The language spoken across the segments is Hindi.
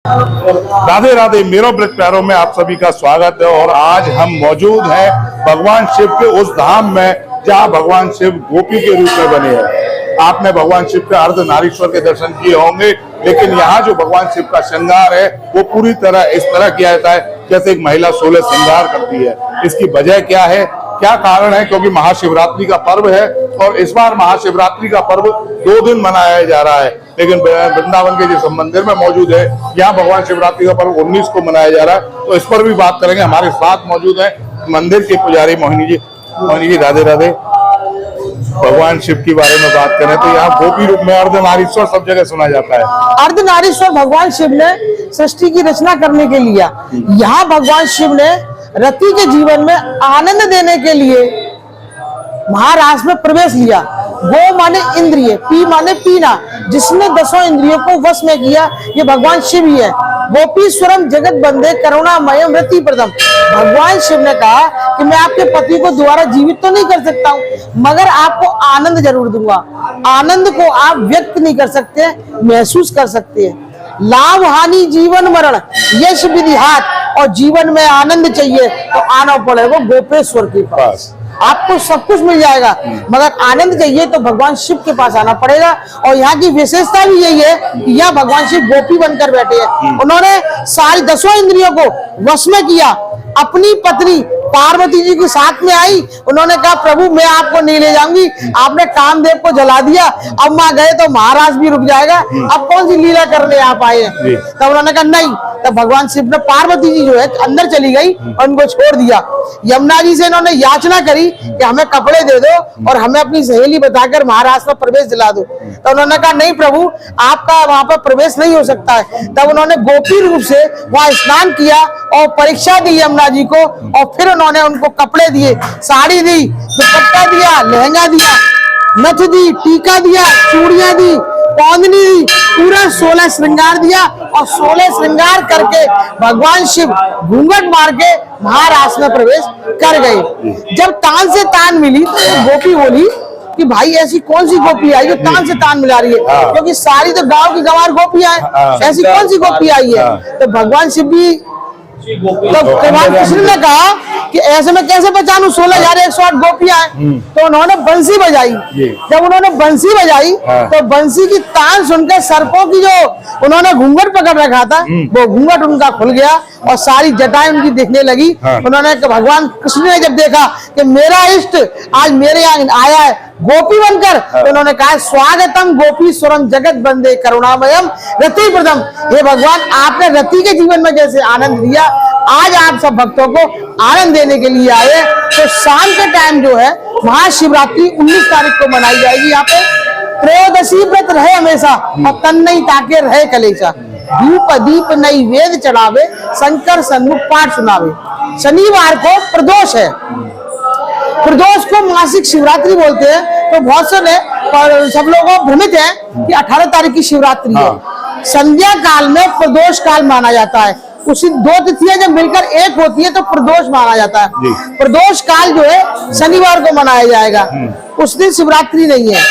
राधे राधे, मेरे ब्रज प्यारों में आप सभी का स्वागत है। और आज हम मौजूद हैं भगवान शिव के उस धाम में जहां भगवान शिव गोपी के रूप में बने हैं। आपने भगवान शिव के अर्धनारीश्वर के दर्शन किए होंगे, लेकिन यहाँ जो भगवान शिव का श्रृंगार है वो पूरी तरह इस तरह किया जाता है जैसे एक महिला 16 श्रृंगार करती है। इसकी वजह क्या है, क्या कारण है? क्योंकि महाशिवरात्रि का पर्व है और इस बार महाशिवरात्रि का पर्व 2 दिन मनाया जा रहा है, लेकिन वृंदावन के जिस मंदिर में मौजूद है यहाँ भगवान शिवरात्रि का पर्व 19 को मनाया जा रहा है। तो इस पर भी बात करेंगे। हमारे साथ मौजूद है मंदिर के पुजारी मोहिनी जी। मोहिनी जी, राधे राधे। भगवान शिव के बारे में बात करें तो यहाँ गोपी रूप में अर्धनारीश्वर सब जगह सुना जाता है। अर्धनारीश्वर भगवान शिव ने सृष्टि की रचना करने के लिए, यहाँ भगवान शिव ने रति के जीवन में आनंद देने के लिए महारास में प्रवेश लिया। गो माने इंद्रिय, पी माने पीना, जिसने 10 इंद्रियों को वश में किया ये भगवान शिव ही है। गोपीश्वरम जगत बंदे करुणामयम रति प्रदम। भगवान शिव ने कहा कि मैं आपके पति को दोबारा जीवित तो नहीं कर सकता हूँ, मगर आपको आनंद जरूर दूंगा। आनंद को आप व्यक्त नहीं कर सकते, महसूस कर सकते हैं। लाभ हानि जीवन मरण यश विधिहात, और जीवन में आनंद चाहिए तो आना पड़ेगा गोपेश्वर के पास। आपको सब कुछ मिल जाएगा, मगर आनंद चाहिए तो भगवान शिव के पास आना पड़ेगा। और यहाँ की विशेषता भी यही है कि यहाँ भगवान शिव गोपी बनकर बैठे हैं। उन्होंने सारी 10 इंद्रियों को वश में किया। अपनी पत्नी पार्वती जी के साथ में आई, उन्होंने कहा प्रभु मैं आपको नहीं ले जाऊंगी, आपने कामदेव को जला दिया, अब माँ गए तो महाराज भी रुक जाएगा, अब कौन सी लीला करने आप आए हैं। तब उन्होंने कहा नहीं। तब भगवान शिव ने पार्वती जी जो है अंदर चली गई और उनको छोड़ दिया। यमुना जी से इन्होंने याचना करी कि हमें कपड़े दे दो और हमें अपनी सहेली बताकर महाराज में प्रवेश दिला दो। तो उन्होंने कहा नहीं प्रभु, आपका वहां पर प्रवेश नहीं हो सकता है। तब उन्होंने गोपी रूप से वहां स्नान किया और परीक्षा दी यमुना जी को, और फिर उन्होंने उनको कपड़े दिए, साड़ी दी, दुपट्टा दिया, लहंगा दिया, नथ दी, टीका दिया, चूड़ियां दी, पौंधनी दी, पूरा 16 श्रृंगार दिया। और 16 श्रृंगार करके भगवान शिव घूंघट मार के महारास में प्रवेश कर गए। जब तान से तान मिली तो गोपी बोली कि भाई ऐसी कौन सी गोपी आई जो तान से तान मिला रही है, क्योंकि सारी तो गांव की गंवार गोपियां हैं, ऐसी कौन सी गोपी आई है। तो भगवान शिव भी, तो भगवान कृष्ण ने कहा कि ऐसे में कैसे पहचानूं 16,108 गोपियां हैं। तो उन्होंने बंसी बजाई। जब उन्होंने बंसी बजाई तो बंसी की तान सुनकर सर्पों की जो उन्होंने घूंघट पकड़ रखा था वो घूंघट उनका खुल गया और सारी जटाएं उनकी दिखने लगी। उन्होंने भगवान कृष्ण ने जब देखा कि मेरा इष्ट आज मेरे यहाँ आया है गोपी बनकर, तो उन्होंने कहा स्वागतम गोपीश्वरम जगत बंदे करुणामयम रति प्रदम। हे भगवान, आपने रति के जीवन में जैसे आनंद दिया, आज आप सब भक्तों को आनंद देने के लिए आए। तो शाम के टाइम जो है महाशिवरात्रि 19 तारीख को मनाई जाएगी। यहाँ पे त्रयोदशी व्रत रहे हमेशा और तन नहीं ताके रहे कलेशा। धूप दीप नई वेद चढ़ावे, शंकर सन्मुख पाठ सुनावे। शनिवार को प्रदोष है। प्रदोष को मासिक शिवरात्रि बोलते हैं। तो बहुत से सब लोग भ्रमित हैं कि 18 तारीख की शिवरात्रि है। संध्या काल में प्रदोष काल माना जाता है। उसी 2 तिथियां जब मिलकर एक होती है तो प्रदोष माना जाता है। प्रदोष काल जो है शनिवार को मनाया जाएगा, उस दिन शिवरात्रि नहीं है।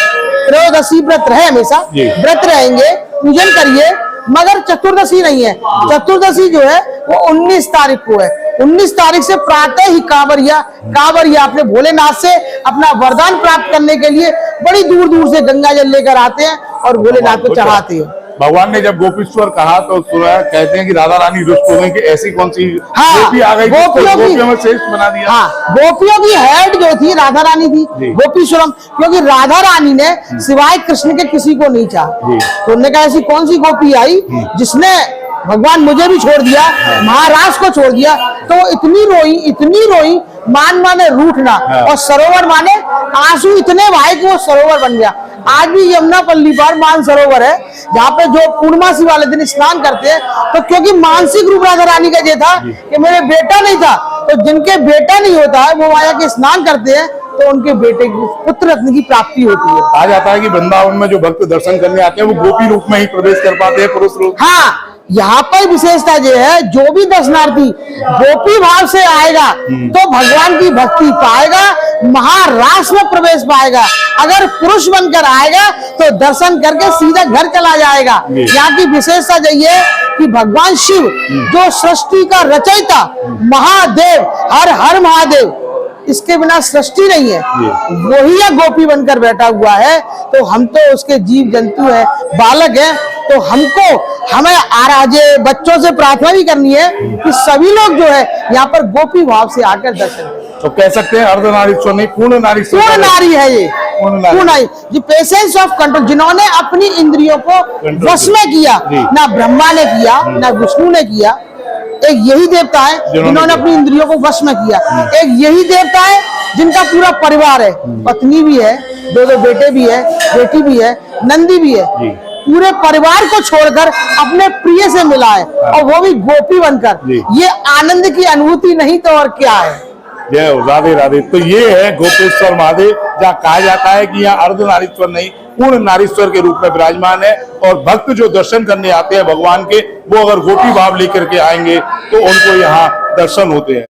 त्रयोदशी व्रत रहे हमेशा, व्रत रहेंगे, पूजन करिए, मगर चतुर्दशी नहीं है। चतुर्दशी जो है वो 19 तारीख को है। 19 तारीख से प्रातः ही कांवरिया अपने भोलेनाथ से अपना वरदान प्राप्त करने के लिए बड़ी दूर दूर से गंगा जल लेकर आते हैं और भोलेनाथ को चढ़ाते हैं। भगवान ने जब गोपीश्वर कहा तो सुना, कहते हैं कि राधा रानी रुष्ट हो गई कि ऐसी कौन सी गोपी आ गई, गोपियों में श्रेष्ठ बना दिया। गोपियों की हेड जो थी राधा रानी थी, गोपीश्वरम, क्योंकि राधा रानी ने सिवाय कृष्ण के किसी को नहीं चाहा। तो उन्होंने कहा ऐसी कौन सी गोपी आई जिसने भगवान मुझे भी छोड़ दिया, महाराज को छोड़ दिया। तो इतनी रोई, मान माने रूठना, और सरोवर माने आंसू इतने भाई कि वो सरोवर बन गया। आज भी यमुना पल्ली पर मान सरोवर है, जहाँ पे जो पूर्णमासी वाले दिन स्नान करते हैं। तो क्योंकि मानसिक रूप राधा रानी का ये था कि मेरे बेटा नहीं था, तो जिनके बेटा नहीं होता है वो आया के स्नान करते हैं तो उनके बेटे की पुत्र रत्न की प्राप्ति होती है। कहा जाता है कि वृंदावन में जो भक्त दर्शन करने आते हैं वो गोपी रूप में ही प्रवेश कर पाते हैं, पुरुष रूप। हाँ, यहाँ पर विशेषता ये है, जो भी दर्शनार्थी गोपी भाव से आएगा तो भगवान की भक्ति पाएगा, महारास में प्रवेश पाएगा। अगर पुरुष बनकर आएगा तो दर्शन करके सीधा घर चला जाएगा। यहाँ की विशेषता यही है कि भगवान शिव जो सृष्टि का रचयिता महादेव, हर हर महादेव, इसके बिना सृष्टि नहीं है, वही है गोपी बनकर बैठा हुआ है। तो हम तो उसके जीव जंतु है, बालक है, तो हमें आराजे बच्चों से प्रार्थना भी करनी है कि सभी लोग जो है यहाँ पर गोपी भाव से आकर दर्शन करें। तो कह सकते हैं अर्धनारीश्वर नहीं, पूर्ण नारीश्वर, पूर्ण नारी है ये, पूर्ण नारी। पूर्ण नारी, जी पेशेंस ऑफ कंट्रोल, जिन्होंने अपनी इंद्रियों को वश में किया, ना ब्रह्मा ने किया ना विष्णु ने किया, एक यही देवता है जिन्होंने अपनी इंद्रियों को वश में किया। एक यही देवता है जिनका पूरा परिवार है, पत्नी भी है, दो बेटे भी है, बेटी भी है, नंदी भी है, पूरे परिवार को छोड़कर अपने प्रिय से मिला है, और वो भी गोपी बनकर। ये आनंद की अनुभूति नहीं तो और क्या है। जय हो, राधे राधे। तो ये है गोपेश्वर महादेव, जहाँ कहा जाता है कि यहाँ अर्धनारीश्वर नहीं, पूर्ण नारीश्वर के रूप में विराजमान है। और भक्त जो दर्शन करने आते हैं भगवान के, वो अगर गोपी भाव लेकर के आएंगे तो उनको यहाँ दर्शन होते हैं।